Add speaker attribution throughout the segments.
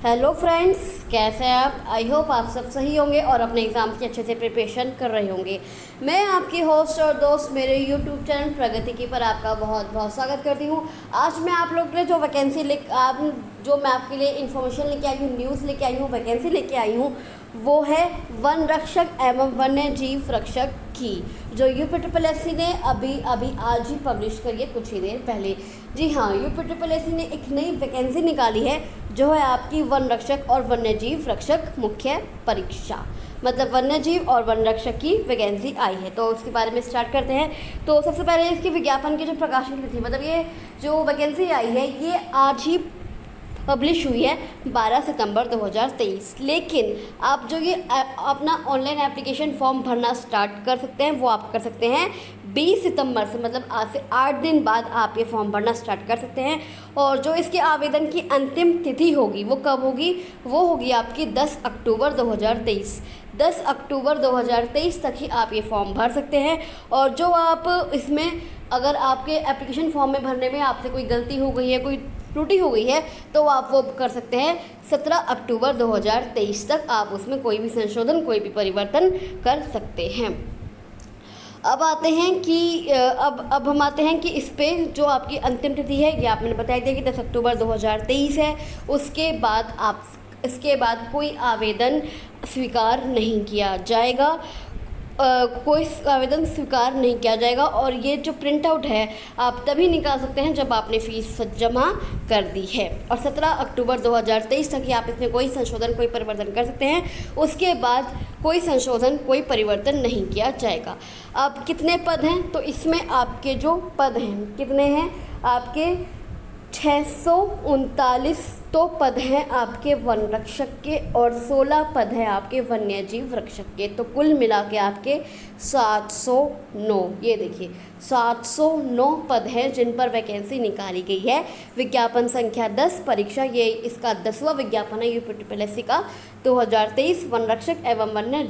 Speaker 1: Hello friends, कैसे हैं आप? आई होप आप सब सही होंगे और अपने एग्ज़ाम्स की अच्छे से प्रिपरेशन कर रहे होंगे। मैं आपकी होस्ट और दोस्त मेरे यूट्यूब चैनल प्रगति की पर आपका बहुत बहुत स्वागत करती हूँ। आज मैं आप लोग के लिए जो वैकेंसी जो मैं आपके लिए इन्फॉर्मेशन लेके आई हूँ, न्यूज़ लेके आई हूँ, वैकेंसी लेके आई हूँ, वो है वन रक्षक एवं वन्य जीव रक्षक की, जो यूपीट्रिपलएससी ने अभी आज ही पब्लिश करी है, कुछ ही देर पहले। जी हाँ, यूपीट्रिपलएससी ने एक नई वैकेंसी निकाली है जो है आपकी वन रक्षक और वन्य जीव रक्षक मुख्य परीक्षा, मतलब वन्य जीव और वन रक्षक की वैकेंसी आई है। तो उसके बारे में स्टार्ट करते हैं। तो सबसे पहले इसके विज्ञापन की जो प्रकाशन थी, मतलब ये जो वैकेंसी आई है ये आज ही पब्लिश हुई है 12 सितंबर 2023। लेकिन आप जो ये अपना ऑनलाइन एप्लीकेशन फॉर्म भरना स्टार्ट कर सकते हैं वो आप कर सकते हैं 20 सितंबर से, मतलब आज से 8 दिन बाद आप ये फॉर्म भरना स्टार्ट कर सकते हैं। और जो इसके आवेदन की अंतिम तिथि होगी वो कब होगी? वो होगी आपकी 10 अक्टूबर 2023। 10 अक्टूबर 2023 तक ही आप ये फॉर्म भर सकते हैं। और जो आप इसमें अगर आपके एप्लीकेशन फॉर्म में भरने में आपसे कोई गलती हो गई है, कोई त्रुटि हो गई है, तो आप वो कर सकते हैं 17 अक्टूबर 2023 तक आप उसमें कोई भी संशोधन, कोई भी परिवर्तन कर सकते हैं। अब आते हैं कि अब हम आते हैं कि इस पे जो आपकी अंतिम तिथि है ये आपने बताया दिया कि 10 अक्टूबर 2023 है। इसके बाद कोई आवेदन स्वीकार नहीं किया जाएगा, कोई आवेदन स्वीकार नहीं किया जाएगा। और ये जो प्रिंट आउट है आप तभी निकाल सकते हैं जब आपने फ़ीस जमा कर दी है। और 17 अक्टूबर 2023 तक ही आप इसमें कोई संशोधन, कोई परिवर्तन कर सकते हैं। उसके बाद कोई संशोधन, कोई परिवर्तन नहीं किया जाएगा। अब कितने पद हैं? तो इसमें आपके जो पद हैं कितने हैं? आपके 639 तो पद हैं आपके वन रक्षक के और 16 पद हैं आपके वन्य जीव रक्षक के। तो कुल मिला के आपके 709, ये देखिए 709 पद हैं जिन पर वैकेंसी निकाली गई है। विज्ञापन संख्या 10, परीक्षा ये इसका 10वां विज्ञापन है यूपीट्रिपलएससी का 2023 वन रक्षक एवं वन्य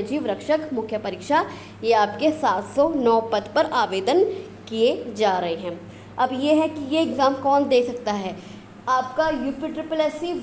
Speaker 1: जीव रक्षक मुख्य परीक्षा। ये आपके 709 पद पर आवेदन किए जा रहे हैं। अब ये है कि ये एग्ज़ाम कौन दे सकता है? आपका यूपीट्रिपलएससी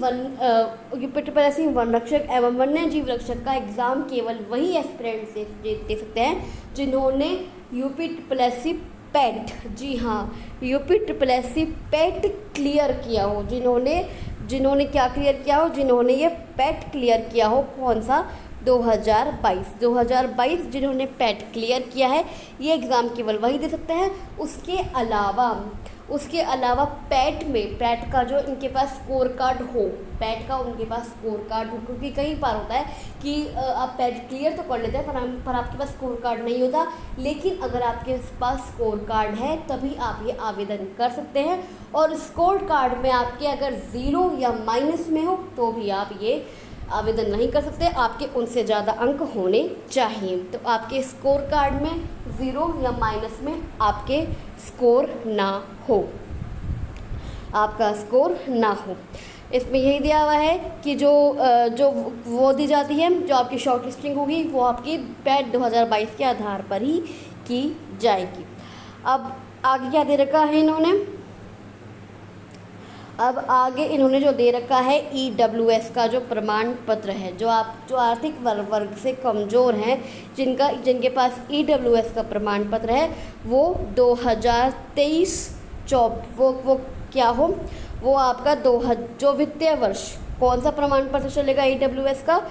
Speaker 1: वन रक्षक एवं वन्य जीव रक्षक का एग्ज़ाम केवल वही एस्पिरेंट्स दे सकते हैं जिन्होंने यूपीट्रिपलएससी पेट, जी हाँ, यूपीट्रिपलएससी पेट क्लियर किया हो, जिन्होंने क्या क्लियर किया हो? जिन्होंने ये पेट क्लियर किया हो। कौन सा? 2022 जिन्होंने पेट क्लियर किया है, ये एग्ज़ाम केवल वही दे सकते हैं। उसके अलावा पेट का जो इनके पास स्कोर कार्ड हो, पेट का उनके पास स्कोर कार्ड हो, क्योंकि कई बार होता है कि आप पेट क्लियर तो कर लेते हैं पर आपके पास स्कोर कार्ड नहीं होता। लेकिन अगर आपके पास स्कोर कार्ड है तभी आप ये आवेदन कर सकते हैं। और स्कोर कार्ड में आपके अगर 0 या माइनस में हो तो भी आप ये आवेदन नहीं कर सकते, आपके उनसे ज़्यादा अंक होने चाहिए। तो आपके स्कोर कार्ड में 0 या माइनस में आपके स्कोर ना हो, आपका स्कोर ना हो। इसमें यही दिया हुआ है कि जो वो दी जाती है, जो आपकी शॉर्ट लिस्टिंग होगी वो आपकी पेट 2022 के आधार पर ही की जाएगी। अब आगे क्या दे रखा है इन्होंने? अब आगे इन्होंने जो दे रखा है EWS का जो प्रमाण पत्र है, जो आर्थिक वर्ग से कमज़ोर हैं, जिनके पास EWS का प्रमाण पत्र है, वो 2023 वो क्या हो? वो आपका जो वित्तीय वर्ष, कौन सा प्रमाण पत्र चलेगा EWS का?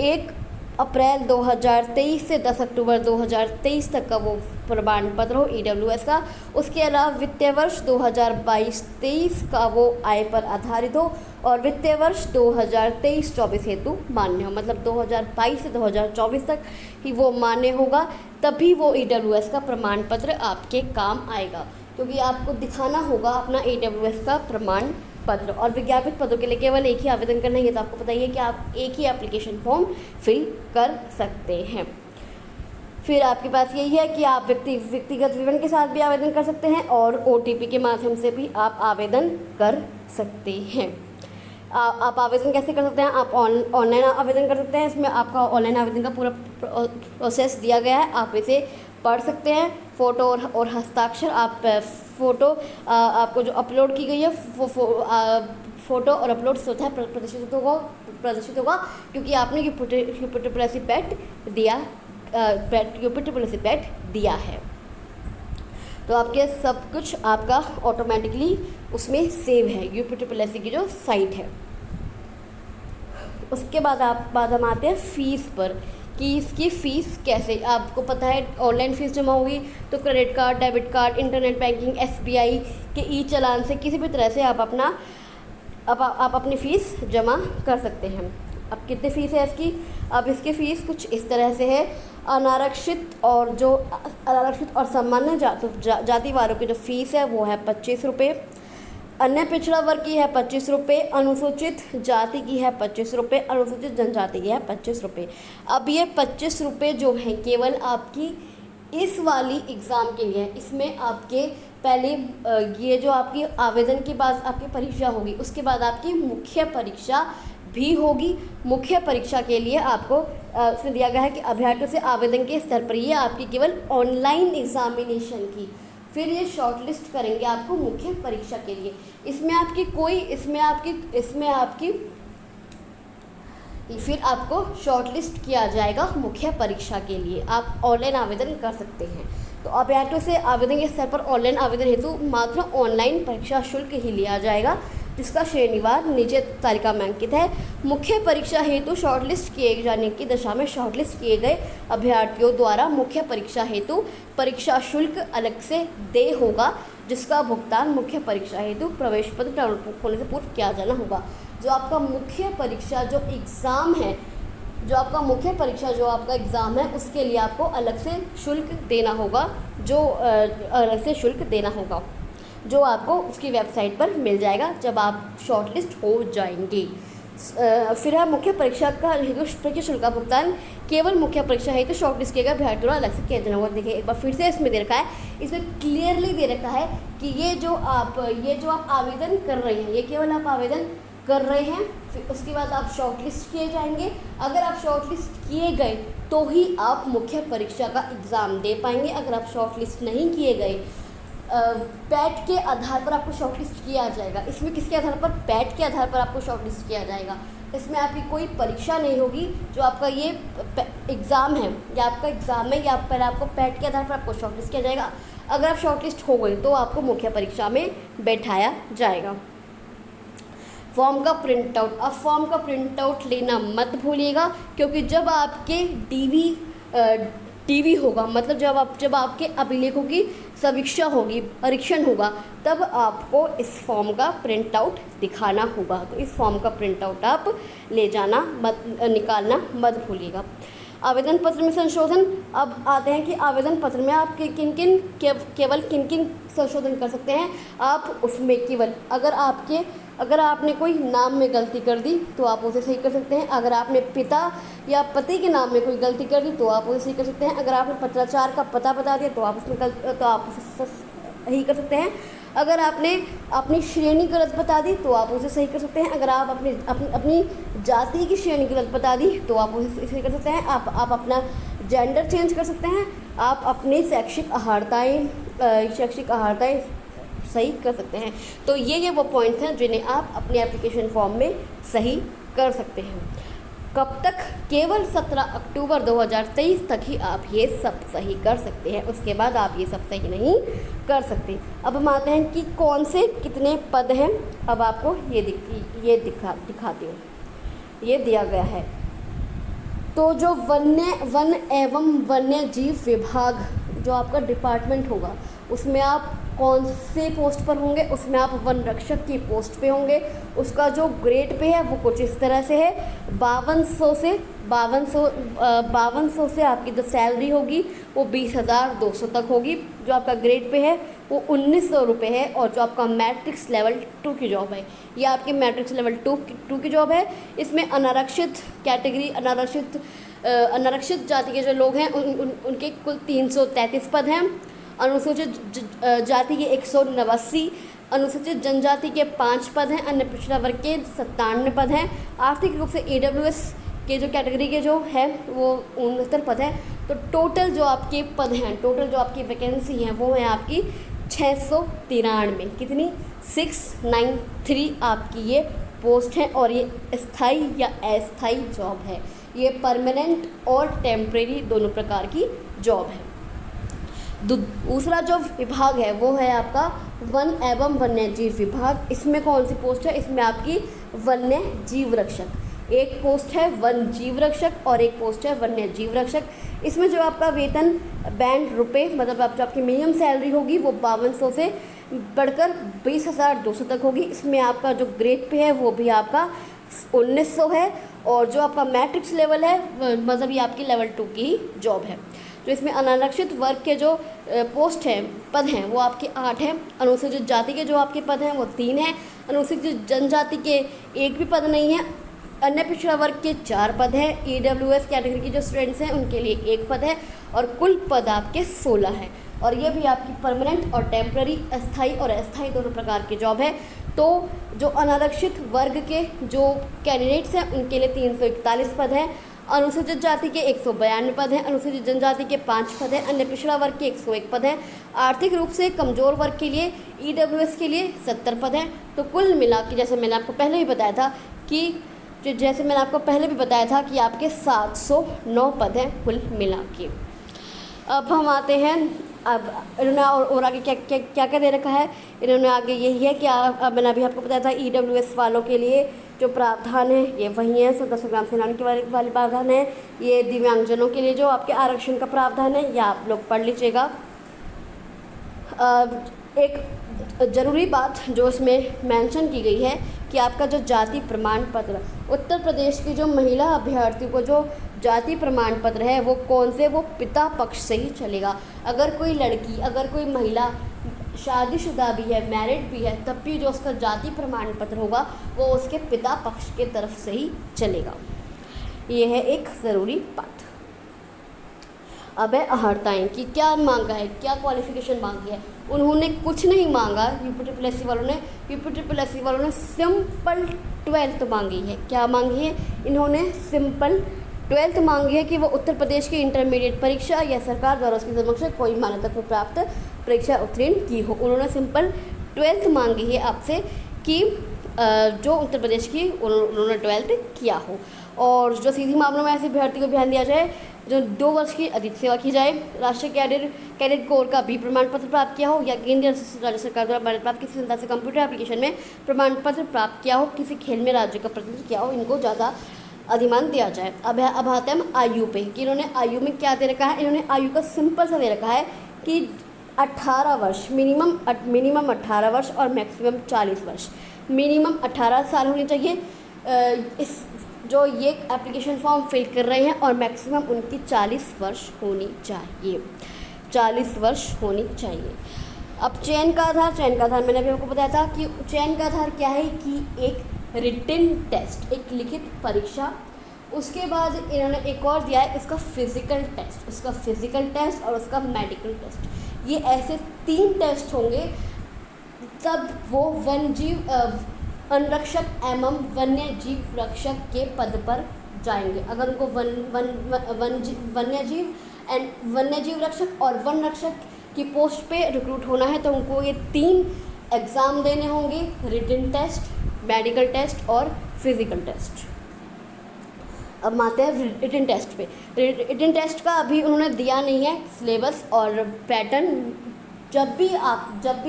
Speaker 1: 1 अप्रैल 2023 से 10 अक्टूबर 2023 तक का वो प्रमाण पत्र हो EWS का। उसके अलावा वित्तीय वर्ष 2022-23 का वो आय पर आधारित हो और वित्तीय वर्ष 2023-24 हेतु मान्य हो, मतलब 2022 से 2024 तक ही वो मान्य होगा, तभी वो EWS का प्रमाण पत्र आपके काम आएगा, क्योंकि आपको दिखाना होगा अपना EWS का प्रमाण पत्र। और विज्ञापित पदों के लिए केवल एक ही आवेदन करना है, तो आपको पता ही है कि आप एक ही एप्लीकेशन फॉर्म फिल कर सकते हैं। फिर आपके पास यही है कि आप व्यक्तिगत विवरण के साथ भी आवेदन कर सकते हैं और OTP के माध्यम से भी आप आवेदन कर सकते हैं। आप आवेदन कैसे कर सकते हैं? आप ऑनलाइन आवेदन कर सकते हैं। इसमें आपका ऑनलाइन आवेदन का पूरा प्रोसेस दिया गया है, आप इसे पढ़ सकते हैं। फ़ोटो और हस्ताक्षर, आप फ़ोटो आपको जो अपलोड की गई है फ़ोटो और अपलोड स्वतः प्रदर्शित होगा क्योंकि आपने यूपिटर पॉलिसी पैट दिया है। तो आपके सब कुछ आपका ऑटोमेटिकली उसमें सेव है, यूपिटर पॉलिसी की जो साइट है। उसके बाद हम आते हैं फ़ीस पर कि इसकी फ़ीस कैसे, आपको पता है ऑनलाइन फ़ीस जमा होगी तो credit card, debit card, internet banking, SBI के ई चालान से किसी भी तरह से आप अपनी फ़ीस जमा कर सकते हैं। अब कितनी फ़ीस है इसकी? अब इसकी फ़ीस कुछ इस तरह से है। अनारक्षित और सामान्य जाति वालों की जो फ़ीस है वो है 25 रुपये, अन्य पिछड़ा वर्ग की है 25 रुपये, अनुसूचित जाति की है 25 रुपये, अनुसूचित जनजाति की है 25 रुपये। अब ये 25 रुपये जो हैं केवल आपकी इस वाली एग्ज़ाम के लिए है। इसमें आपके पहले ये जो आपकी आवेदन के बाद आपकी परीक्षा होगी, उसके बाद आपकी मुख्य परीक्षा भी होगी। मुख्य परीक्षा के लिए आपको उसमें दिया गया है कि अभ्यर्थियों से आवेदन के स्तर पर ये आपकी केवल ऑनलाइन एग्जामिनेशन की, फिर ये शॉर्टलिस्ट करेंगे आपको मुख्य परीक्षा के लिए। फिर आपको शॉर्टलिस्ट किया जाएगा मुख्य परीक्षा के लिए। आप ऑनलाइन आवेदन कर सकते हैं। तो अभ्यर्थियों से आवेदन के स्तर पर ऑनलाइन आवेदन हेतु मात्र ऑनलाइन परीक्षा शुल्क ही लिया जाएगा, जिसका श्रेणीवार नीचे तालिका में अंकित है। मुख्य परीक्षा हेतु शॉर्टलिस्ट किए जाने की दशा में शॉर्टलिस्ट किए गए अभ्यर्थियों द्वारा मुख्य परीक्षा हेतु परीक्षा शुल्क अलग से देय होगा, जिसका भुगतान मुख्य परीक्षा हेतु प्रवेश पत्र डाउनलोड होने से पूर्व किया जाना होगा। जो आपका मुख्य परीक्षा जो एग्ज़ाम है, जो आपका एग्ज़ाम है उसके लिए आपको अलग से शुल्क देना होगा, जो आपको उसकी वेबसाइट पर मिल जाएगा जब आप शॉर्टलिस्ट हो जाएंगे। फिर है मुख्य परीक्षा का हेतु परीक्षा शुल्क का भुगतान केवल मुख्य परीक्षा हेतु शॉर्टलिस्ट किए गए अभ्यर्थियों अलग से किया जाना होगा। देखिए एक बार फिर से इसमें दे रखा है, इसमें क्लियरली दे रखा है कि ये जो आप आवेदन कर रहे हैं, ये केवल आप आवेदन कर रहे हैं, फिर उसके बाद आप शॉर्टलिस्ट किए जाएंगे। अगर आप शॉर्टलिस्ट किए गए तो ही आप मुख्य परीक्षा का एग्ज़ाम दे पाएंगे। अगर आप शॉर्टलिस्ट नहीं किए गए, पैट के आधार पर आपको शॉर्टलिस्ट किया जाएगा। इसमें किसके आधार पर? पैट के आधार पर आपको शॉर्टलिस्ट किया जाएगा। इसमें आपकी कोई परीक्षा नहीं होगी। जो आपका ये एग्ज़ाम है या आपका एग्ज़ाम है या पहले आपको पैट के आधार पर आपको शॉर्टलिस्ट किया जाएगा। अगर आप शॉर्टलिस्ट हो गए तो आपको मुख्य परीक्षा में बैठाया जाएगा। फॉर्म का प्रिंट आउट, अब फॉर्म का प्रिंट आउट लेना मत भूलिएगा, क्योंकि जब आपके टीवी होगा, मतलब जब आपके अभिलेखों की समीक्षा होगी, परीक्षण होगा, तब आपको इस फॉर्म का प्रिंट आउट दिखाना होगा। तो इस फॉर्म का प्रिंट आउट आप निकालना मत भूलिएगा। आवेदन पत्र में संशोधन, अब आते हैं कि आवेदन पत्र में आप केवल किन किन संशोधन कर सकते हैं। आप उसमें केवल अगर आपने कोई नाम में गलती कर दी तो आप उसे सही कर सकते हैं। अगर आपने पिता या पति के नाम में कोई गलती कर दी तो आप उसे सही कर सकते हैं। अगर आपने पत्राचार का पता बता दिया तो आप उसे सही कर सकते हैं। अगर आपने अपनी श्रेणी गलत बता दी तो आप उसे सही कर सकते हैं। अगर आप अपनी जाति की श्रेणी गलत बता दी तो आप उसे सही कर सकते हैं। आप अपना जेंडर चेंज कर सकते हैं। आप अपनी शैक्षिक अहार्ताएँ सही कर सकते हैं। तो ये वो पॉइंट्स हैं जिन्हें आप अपने एप्लीकेशन फॉर्म में सही कर सकते हैं। कब तक? केवल 17 अक्टूबर 2023 तक ही आप ये सब सही कर सकते हैं। उसके बाद आप ये सब सही नहीं कर सकते। अब हम आते हैं कि कौन से कितने पद हैं। अब आपको ये दिखाती हूँ, ये दिया गया है। तो जो वन एवं वन्य जीव विभाग जो आपका डिपार्टमेंट होगा, उसमें आप कौन से पोस्ट पर होंगे? उसमें आप वन रक्षक की पोस्ट पे होंगे। उसका जो ग्रेड पे है वो कुछ इस तरह से है। 5200 से आपकी जो सैलरी होगी वो 20,200 तक होगी। जो आपका ग्रेड पे है वो 1900 रुपये है। और जो आपका मैट्रिक्स लेवल 2 की जॉब है, ये आपकी मैट्रिक्स लेवल 2 की जॉब है। इसमें अनारक्षित कैटेगरी, अनारक्षित जाति के जो लोग हैं उनके कुल 333 पद हैं। अनुसूचित जाति के 189, अनुसूचित जनजाति के 5 पद हैं। अन्य पिछड़ा वर्ग के 97 पद हैं। आर्थिक रूप से AWS के जो कैटेगरी के जो है वो 69 पद हैं। तो टोटल जो आपके वैकेंसी हैं वो है आपकी 693। कितनी? 693 आपकी ये पोस्ट है और ये स्थायी या अस्थायी जॉब है। ये परमानेंट और टेम्परेरी दोनों प्रकार की जॉब है। दूसरा जो विभाग है वो है आपका वन एवं वन्यजीव विभाग। इसमें कौन सी पोस्ट है? इसमें आपकी वन्य जीव रक्षक। एक पोस्ट है वन जीव रक्षक और एक पोस्ट है वन्य जीव रक्षक। इसमें जो आपका वेतन बैंड रुपए, मतलब आप जो आपकी मिनिमम सैलरी होगी वो 5200 से बढ़कर 20,200 तक होगी। इसमें आपका जो ग्रेड पे है वो भी आपका 1900 है और जो आपका मैट्रिक्स लेवल है मतलब ये आपकी लेवल 2 की जॉब है। तो इसमें अनारक्षित वर्ग के जो पोस्ट हैं, पद हैं, वो आपके 8 हैं। अनुसूचित जाति के जो आपके पद हैं वो 3 हैं। अनुसूचित जनजाति के एक भी पद नहीं है। अन्य पिछड़ा वर्ग के 4 पद हैं। EWS कैटेगरी के जो स्टूडेंट्स हैं उनके लिए 1 पद है और कुल पद आपके 16 हैं। और ये भी आपकी परमानेंट और टेम्पररी, अस्थाई और अस्थाई दोनों प्रकार की जॉब है। तो जो अनारक्षित वर्ग के जो कैंडिडेट्स हैं उनके लिए 341 पद हैं। अनुसूचित जाति के 192 पद हैं। अनुसूचित जनजाति के 5 पद हैं। अन्य पिछड़ा वर्ग के 101 पद हैं। आर्थिक रूप से कमज़ोर वर्ग के लिए EWS के लिए 70 पद हैं। तो कुल मिला के जैसे मैंने आपको पहले भी बताया था कि आपके 709 पद हैं कुल मिला के। अब हम आते हैं, अब इन्होंने और आगे क्या दे रखा है। इन्होंने आगे यही है कि मैंने अभी आपको बताया था EWS वालों के लिए जो प्रावधान है ये वही है। स्वतंत्रता संग्राम सेनानी के वाले प्रावधान है। ये दिव्यांगजनों के लिए जो आपके आरक्षण का प्रावधान है यह आप लोग पढ़ लीजिएगा। एक ज़रूरी बात जो इसमें मेंशन की गई है कि आपका जो जाति प्रमाण पत्र, उत्तर प्रदेश की जो महिला अभ्यर्थियों को जो जाति प्रमाण पत्र है वो कौन से, वो पिता पक्ष से ही चलेगा। अगर कोई लड़की, अगर कोई महिला शादीशुदा भी है, मैरिड भी है, तब भी जो उसका जाति प्रमाण पत्र होगा वो उसके पिता पक्ष के तरफ से ही चलेगा। ये है एक ज़रूरी बात। अब है अहर्ताएँ की क्या मांगा है, क्या क्वालिफिकेशन मांगी है। उन्होंने कुछ नहीं मांगा, UPSSC वालों ने सिंपल 12th मांगी है। क्या मांगी है इन्होंने? सिंपल 12th मांगी है कि वो उत्तर प्रदेश की इंटरमीडिएट परीक्षा या सरकार द्वारा उसके समक्ष कोई मान्यता को प्राप्त परीक्षा उत्तीर्ण की हो। उन्होंने सिंपल 12th मांगी है आपसे कि जो उत्तर प्रदेश की उन्होंने 12th किया हो। और जो सीधी मामलों में ऐसे अभ्यर्थी को ध्यान दिया जाए जो 2 वर्ष की अधिक सेवा की जाए, राष्ट्रीय कैडेट कोर का भी प्रमाण पत्र प्राप्त किया हो या केंद्रीय राज्य सरकार द्वारा मान्यता प्राप्त किसी संस्था से कंप्यूटर एप्लीकेशन में प्रमाण पत्र प्राप्त किया हो, किसी खेल में राज्य का प्रतिनिधित्व किया हो, इनको ज़्यादा अधिमान दिया जाए। अब आते हैं आयु पे कि इन्होंने आयु में क्या दे रखा है। इन्होंने आयु का सिंपल सा दे रखा है कि 18 वर्ष, मिनिमम 18 वर्ष और मैक्सिमम 40 वर्ष। मिनिमम 18 साल होनी चाहिए इस जो ये एप्लीकेशन फॉर्म फिल कर रहे हैं और मैक्सिमम उनकी 40 वर्ष होनी चाहिए। 40 वर्ष होनी चाहिए। अब चयन का आधार मैंने अभी आपको बताया था कि चयन का आधार क्या है कि एक रिटन टेस्ट, एक लिखित परीक्षा, उसके बाद इन्होंने एक और दिया है इसका फिज़िकल टेस्ट और उसका मेडिकल टेस्ट। ये ऐसे 3 टेस्ट होंगे तब वो अनुरक्षक एवं वन्य जीव रक्षक के पद पर जाएंगे। अगर उनको वन्य जीव रक्षक और वन रक्षक की पोस्ट पे रिक्रूट होना है तो उनको ये 3 एग्ज़ाम देने होंगे, रिटन टेस्ट, मेडिकल टेस्ट और फिज़िकल टेस्ट। अब आते हैं रिटन टेस्ट पे। रिटन टेस्ट का अभी उन्होंने दिया नहीं है सिलेबस और पैटर्न। जब भी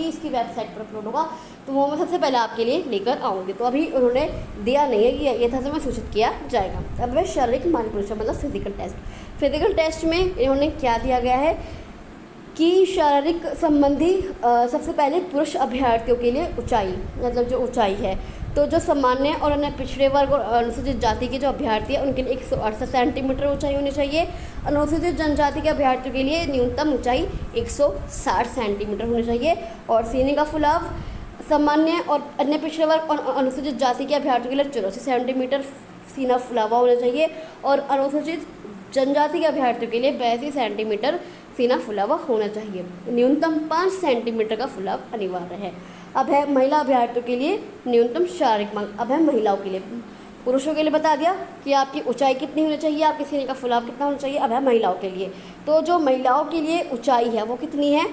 Speaker 1: इसकी वेबसाइट पर अपलोड होगा तो वो मैं सबसे पहले आपके लिए लेकर आऊँगी। तो अभी उन्होंने दिया नहीं है कि यथासमय सूचित किया जाएगा। अब वह शारीरिक मानव परीक्षा मतलब फिजिकल टेस्ट में इन्होंने क्या दिया गया है कि शारीरिक संबंधी सबसे पहले पुरुष अभ्यर्थियों के लिए ऊंचाई, मतलब जो ऊंचाई है तो जो सामान्य और अन्य पिछड़े वर्ग और अनुसूचित जाति के जो अभ्यर्थी हैं उनके लिए 168 सेंटीमीटर ऊंचाई होनी चाहिए। अनुसूचित जनजाति के अभ्यर्थियों के लिए न्यूनतम ऊंचाई 160 सेंटीमीटर होनी चाहिए। और सीने का फुलाव सामान्य और अन्य पिछड़े वर्ग और अनुसूचित जाति के अभ्यर्थियों के लिए 84 सेंटीमीटर सीना फुलावा होना चाहिए। और अनुसूचित जनजाति के अभ्यर्थियों के लिए 82 सेंटीमीटर सीना फुलावा होना चाहिए। न्यूनतम 5 सेंटीमीटर का फुलाव अनिवार्य है। अब है महिला अभ्यर्थियों के लिए न्यूनतम शारीरिक मांग। अब है महिलाओं के लिए। पुरुषों के लिए बता दिया कि आपकी ऊंचाई कितनी होनी चाहिए, आपके सीने का फुलाव कितना होना चाहिए। अब है महिलाओं के लिए। तो जो महिलाओं के लिए ऊंचाई है वो कितनी है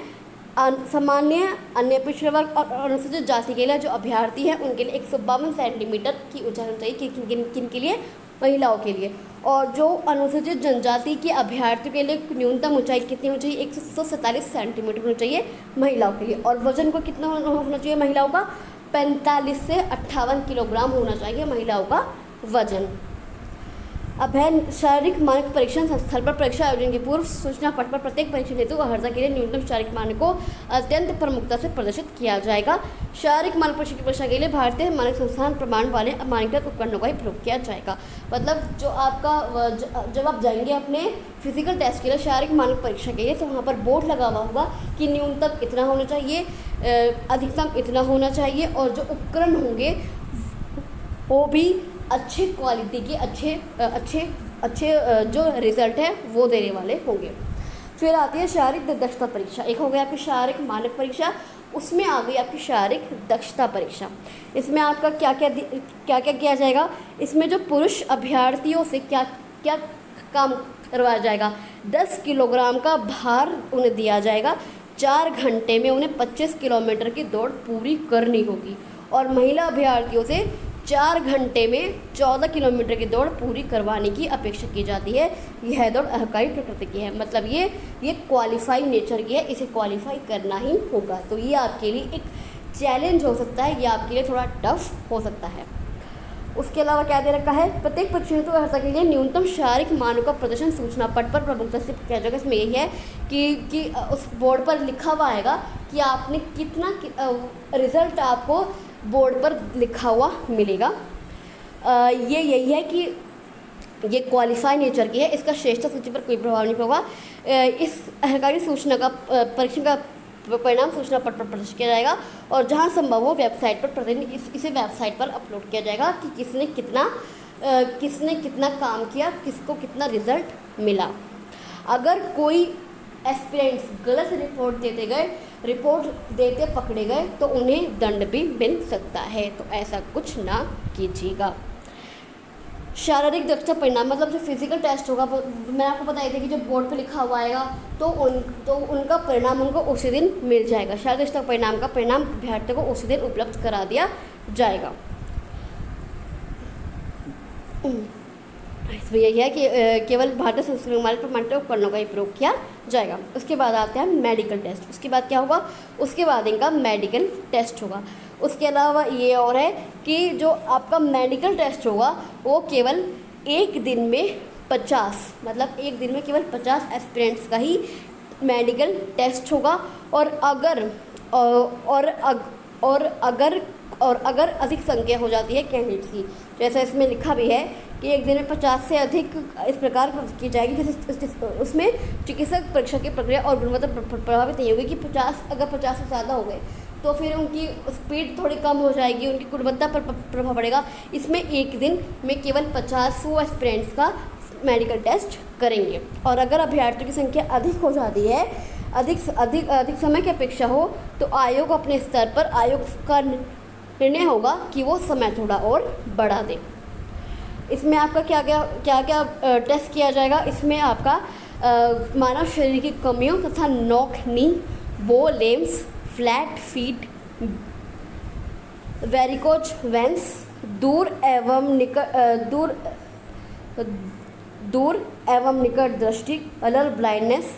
Speaker 1: सामान्य, अन्य पिछड़े वर्ग और अनुसूचित जाति के लिए जो अभ्यर्थी हैं उनके लिए 152 सेंटीमीटर की ऊंचाई होनी चाहिए। किन के लिए? महिलाओं के लिए। और जो अनुसूचित जनजाति के अभ्यर्थियों के लिए न्यूनतम ऊंचाई कितनी होनी चाहिए? 147 सेंटीमीटर होनी चाहिए महिलाओं के लिए। और वजन को कितना होना चाहिए महिलाओं का? 45 से 58 किलोग्राम होना चाहिए महिलाओं का वजन। अभ्यय शारीरिक मानक परीक्षण स्थल पर परीक्षा आयोजन के पूर्व सूचना पट पर प्रत्येक परीक्षण हेतु अर्हता के लिए न्यूनतम शारीरिक मानक को अत्यंत प्रमुखता से प्रदर्शित किया जाएगा। शारीरिक मानक परीक्षा की परीक्षा के लिए भारतीय मानक संस्थान प्रमाण वाले मानकीकृत उपकरणों का ही प्रयोग किया जाएगा। मतलब जो आपका जब आप जाएंगे अपने फिजिकल टेस्ट के लिए, शारीरिक मानक परीक्षा के लिए, तो वहाँ पर बोर्ड लगा हुआ होगा कि न्यूनतम इतना होना चाहिए, अधिकतम इतना होना चाहिए, और जो उपकरण होंगे वो भी अच्छे क्वालिटी के अच्छे जो रिज़ल्ट है वो देने वाले होंगे। फिर आती है शारीरिक दक्षता परीक्षा। एक हो गया आपकी शारीरिक मानक परीक्षा, उसमें आ गई आपकी शारीरिक दक्षता परीक्षा। इसमें आपका क्या क्या किया जाएगा? इसमें जो पुरुष अभ्यर्थियों से क्या क्या काम करवाया जाएगा? 10 किलोग्राम का भार उन्हें दिया जाएगा। 4 घंटे में उन्हें 25 किलोमीटर की दौड़ पूरी करनी होगी। और महिला अभ्यर्थियों से 4 घंटे में 14 किलोमीटर की दौड़ पूरी करवाने की अपेक्षा की जाती है। यह दौड़ अहकारी प्रकृति की है, मतलब ये क्वालिफाई नेचर की है, इसे क्वालिफाई करना ही होगा। तो ये आपके लिए एक चैलेंज हो सकता है, ये आपके लिए थोड़ा टफ हो सकता है। उसके अलावा क्या दे रखा है? प्रत्येक परीक्षा हेतु अर्हता के लिए न्यूनतम शारीरिक मानों का प्रदर्शन सूचना पट पर प्रमुखता से किया जाएगा। इसमें यही है कि उस बोर्ड पर लिखा हुआ आएगा कि आपने कितना रिजल्ट आपको बोर्ड पर लिखा हुआ मिलेगा। ये यही है कि ये क्वालिफाई नेचर की है, इसका श्रेष्ठता सूची पर कोई प्रभाव नहीं होगा। इस अहकारी सूचना का परीक्षा का परिणाम सूचना पट पर प्रदर्शित किया जाएगा, और जहां संभव हो वेबसाइट पर प्रतिदिन इसे वेबसाइट पर अपलोड किया जाएगा कि किसने कितना काम किया, किसको कितना रिजल्ट मिला। अगर कोई एस्पिरेंट्स गलत रिपोर्ट देते पकड़े गए तो उन्हें दंड भी मिल सकता है, तो ऐसा कुछ ना कीजिएगा। शारीरिक दक्षता परिणाम, मतलब जो फिजिकल टेस्ट होगा, मैं आपको बताई थी कि जब बोर्ड पे लिखा हुआ आएगा तो उनका परिणाम उनको उसी दिन मिल जाएगा। शारीरिक दक्षता परिणाम का परिणाम अभ्यर्थियों को उसी दिन उपलब्ध करा दिया जाएगा। इसमें यही है कि केवल भारतीय संस्कृति मानक प्रमाणित उपकरणों का ही प्रयोग किया जाएगा। उसके बाद आते हैं मेडिकल टेस्ट। उसके बाद क्या होगा? उसके बाद इनका मेडिकल टेस्ट होगा। उसके अलावा ये और है कि जो आपका मेडिकल टेस्ट होगा वो केवल एक दिन में 50, मतलब एक दिन में केवल 50 एस्पिरेंट्स का ही मेडिकल टेस्ट होगा। और अगर अधिक संख्या हो जाती है कैंडिडेट्स की, जैसा इसमें लिखा भी है कि एक दिन में 50 से अधिक इस प्रकार की जाएगी जैसे उसमें चिकित्सक परीक्षा की प्रक्रिया और गुणवत्ता प्रभावित नहीं होगी कि 50 से ज़्यादा हो गए तो फिर उनकी स्पीड थोड़ी कम हो जाएगी, उनकी गुणवत्ता पर प्रभाव पड़ेगा। इसमें एक दिन में केवल 50 एस्पिरेंट्स का मेडिकल टेस्ट करेंगे। और अगर अभ्यर्थियों की संख्या अधिक हो जाती है, अधिक समय की अपेक्षा हो, तो आयोग अपने स्तर पर आयोग का निर्णय होगा कि वो समय थोड़ा और बढ़ा दे। इसमें आपका क्या टेस्ट किया जाएगा? इसमें आपका मानव शरीर की कमियों तथा नोक, नी, बो, लेम्स, फ्लैट फीट, वेरिकोज वेंस, दूर एवं निकट दृष्टि, कलर ब्लाइंडनेस,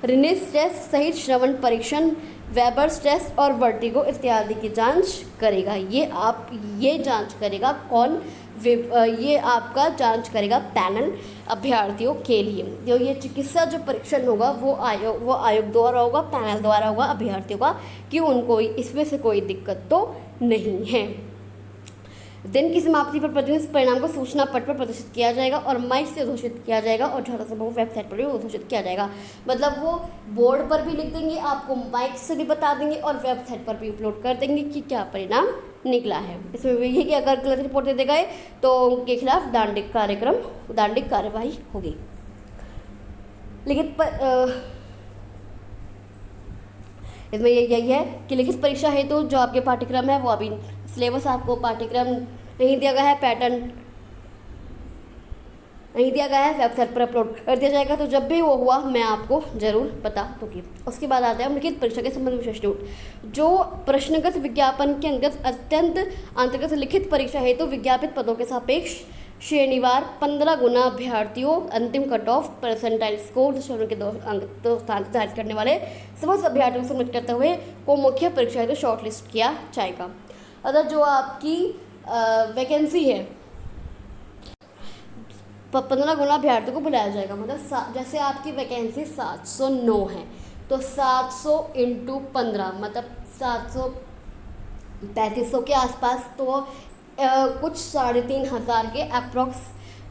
Speaker 1: रिनिस टेस्ट सहित श्रवण परीक्षण, वेबर्स टेस्ट और वर्टिगो इत्यादि की जांच करेगा। ये जांच करेगा कौन? ये आपका जांच करेगा पैनल अभ्यर्थियों के लिए। जो ये चिकित्सा जो परीक्षण होगा वो आयोग द्वारा होगा, पैनल द्वारा होगा अभ्यर्थियों का, कि उनको इसमें से कोई दिक्कत तो नहीं है। दिन की समाप्ति पर प्रतिदिन परिणाम को सूचना पट पर प्रदर्शित किया जाएगा और माइक से घोषित किया जाएगा और ज़्यादा से बहुत वेबसाइट पर भी घोषित किया जाएगा। मतलब वो बोर्ड पर भी लिख देंगे, आपको माइक से भी बता देंगे और वेबसाइट पर भी अपलोड कर देंगे कि क्या परिणाम निकला है। इसमें यही कि अगर गलत रिपोर्ट देते गए तो उनके खिलाफ दांडिक कार्यवाही होगी। इसमें यही है कि लिखित परीक्षा हेतु जो आपके पाठ्यक्रम है वो अभी सिलेबस आपको पाठ्यक्रम नहीं दिया गया है, पैटर्न नहीं दिया गया है, वेबसाइट पर अपलोड कर दिया जाएगा। तो जब भी वो हुआ मैं आपको ज़रूर बता दूँगी। उसके बाद आता है लिखित परीक्षा के संबंध में विशेष नोट। जो प्रश्नगत विज्ञापन के अंतर्गत लिखित परीक्षा हेतु विज्ञापित पदों के सापेक्ष श्रेणीवार 15 गुना अभ्यर्थियों अंतिम कट ऑफ परसेंटाइल स्कोर दशमलव के 2 अंक तो स्थान निर्धारित करने वाले समस्त अभ्यर्थियों को सम्मिलित करते हुए को मुख्य परीक्षा हेतु शॉर्टलिस्ट किया जाएगा। अगर जो आपकी वैकेंसी है 15 गुना अभ्यर्थियों को बुलाया जाएगा, मतलब जैसे आपकी वैकेंसी 709 है तो 700 इंटू 15 मतलब 735 के आसपास, तो कुछ 3500 के अप्रॉक्स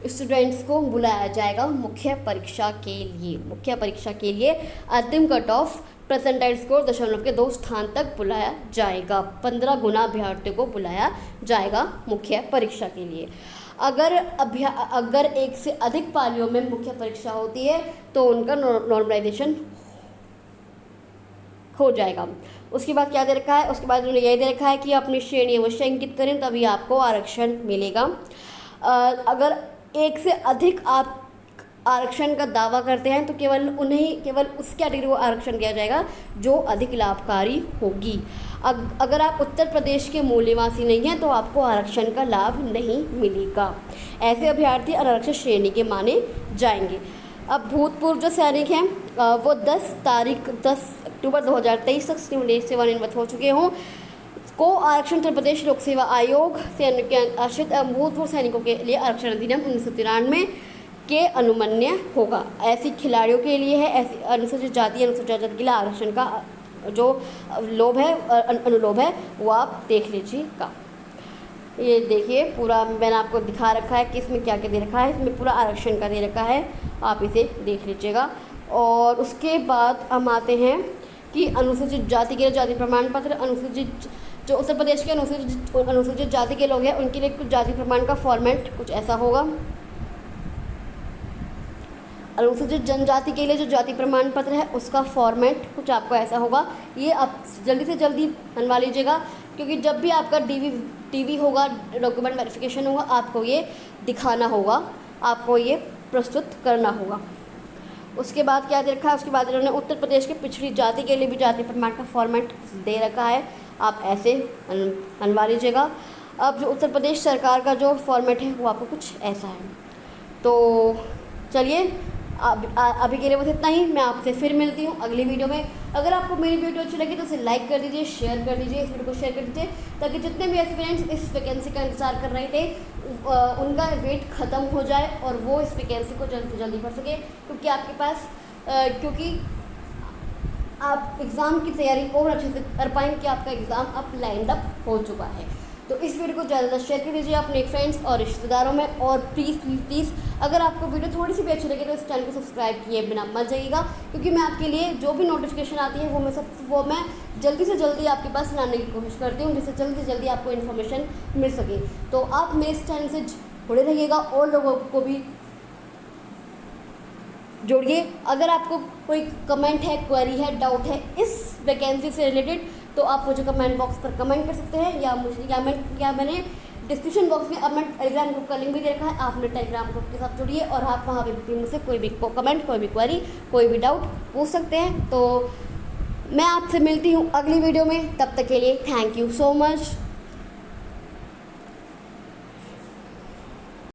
Speaker 1: स्टूडेंट्स को बुलाया जाएगा मुख्य परीक्षा के लिए। मुख्य परीक्षा के लिए अंतिम कट ऑफ परसेंटाइल स्कोर दशमलव के 2 स्थान तक बुलाया जाएगा। 15 गुना अभ्यर्थियों को बुलाया जाएगा मुख्य परीक्षा के लिए। अगर एक से अधिक पालियों में मुख्य परीक्षा होती है तो उनका नॉर्मलाइजेशन हो जाएगा। उसके बाद क्या दे रखा है, उसके बाद उन्होंने यह दे रखा है कि अपनी श्रेणी अवश्य अंकित करें तभी आपको आरक्षण मिलेगा। अगर एक से अधिक आप आरक्षण का दावा करते हैं तो केवल उस कैटेगरी को आरक्षण दिया जाएगा जो अधिक लाभकारी होगी। अगर आप उत्तर प्रदेश के मूल निवासी नहीं हैं तो आपको आरक्षण का लाभ नहीं मिलेगा। ऐसे अभ्यर्थी अनारक्षित श्रेणी के माने जाएंगे। अब भूतपूर्व जो सैनिक हैं वो 10 अक्टूबर 2023 तक सेवानिवृत्त हो चुके हों को आरक्षण उत्तर प्रदेश लोक सेवा आयोग से आश्रित भूतपूर्व सैनिकों के लिए आरक्षण अधिनियम 1993 के अनुमन्य होगा। ऐसी खिलाड़ियों के लिए है, ऐसी अनुसूचित जाति अनुसूचित जाति के लिए आरक्षण का जो लोभ है अनुलोभ है वो आप देख लीजिएगा। ये देखिए पूरा मैंने आपको दिखा रखा है कि इसमें क्या क्या दे रखा है, इसमें पूरा आरक्षण का दे रखा है, आप इसे देख लीजिएगा। और उसके बाद हम आते हैं कि अनुसूचित जाति के लिए जाति प्रमाण पत्र, अनुसूचित जो उत्तर प्रदेश के अनुसूचित जाति के लोग हैं उनके लिए कुछ जाति प्रमाण का फॉर्मेट कुछ ऐसा होगा। अनुसूचित जनजाति के लिए जो जाति प्रमाण पत्र है उसका फॉर्मेट कुछ आपको ऐसा होगा। ये आप जल्दी से जल्दी बनवा लीजिएगा क्योंकि जब भी आपका डीवी होगा, डॉक्यूमेंट वेरिफिकेशन होगा, आपको ये दिखाना होगा, आपको ये प्रस्तुत करना होगा। उसके बाद क्या दे रखा है, उसके बाद इन्होंने उत्तर प्रदेश के पिछड़ी जाति के लिए भी जाति प्रमाण का फॉर्मेट दे रखा है, आप ऐसे बनवा लीजिएगा। अब जो उत्तर प्रदेश सरकार का जो फॉर्मेट है वो आपको कुछ ऐसा है। तो चलिए अभी के लिए बस इतना ही। मैं आपसे फिर मिलती हूँ अगली वीडियो में। अगर आपको मेरी वीडियो अच्छी लगी तो उसे लाइक कर दीजिए, शेयर कर दीजिए, इस वीडियो को शेयर कर दीजिए ताकि जितने भी एस्पिरेंट्स इस वैकेंसी का इंतजार कर रहे थे उनका वेट ख़त्म हो जाए और वो इस वैकेंसी को जल्द से जल्दी भर सके, क्योंकि आपके पास क्योंकि आप एग्ज़ाम की तैयारी और अच्छे से कर पाएंगे कि आपका एग्ज़ाम अब लाइंड अप हो चुका है। तो इस वीडियो को ज़्यादा शेयर कर दीजिए अपने फ्रेंड्स और रिश्तेदारों में। और प्लीज़ अगर आपको वीडियो थोड़ी सी भी अच्छी लगे तो इस चैनल को सब्सक्राइब किए बिना मत जाइएगा, क्योंकि मैं आपके लिए जो भी नोटिफिकेशन आती है वो मैं जल्दी से जल्दी आपके पास लाने की कोशिश करती हूँ, जिससे जल्दी से जल्दी आपको इन्फॉर्मेशन मिल सके। तो आप मेरे इस चैनल से जुड़े रहिएगा और लोगों को भी जोड़िए। अगर आपको कोई कमेंट है, क्वेरी है, डाउट है इस वैकेंसी से रिलेटेड तो आप मुझे कमेंट बॉक्स पर कमेंट कर सकते हैं या मैंने डिस्क्रिप्शन बॉक्स में अपना टेलीग्राम ग्रुप का लिंक भी दे रखा है, आप अपने टेलीग्राम ग्रुप के साथ जुड़िए और आप वहाँ पे मुझसे कोई भी कमेंट, कोई भी क्वेरी, कोई भी डाउट पूछ सकते हैं। तो मैं आपसे मिलती हूँ अगली वीडियो में, तब तक के लिए थैंक यू सो मच।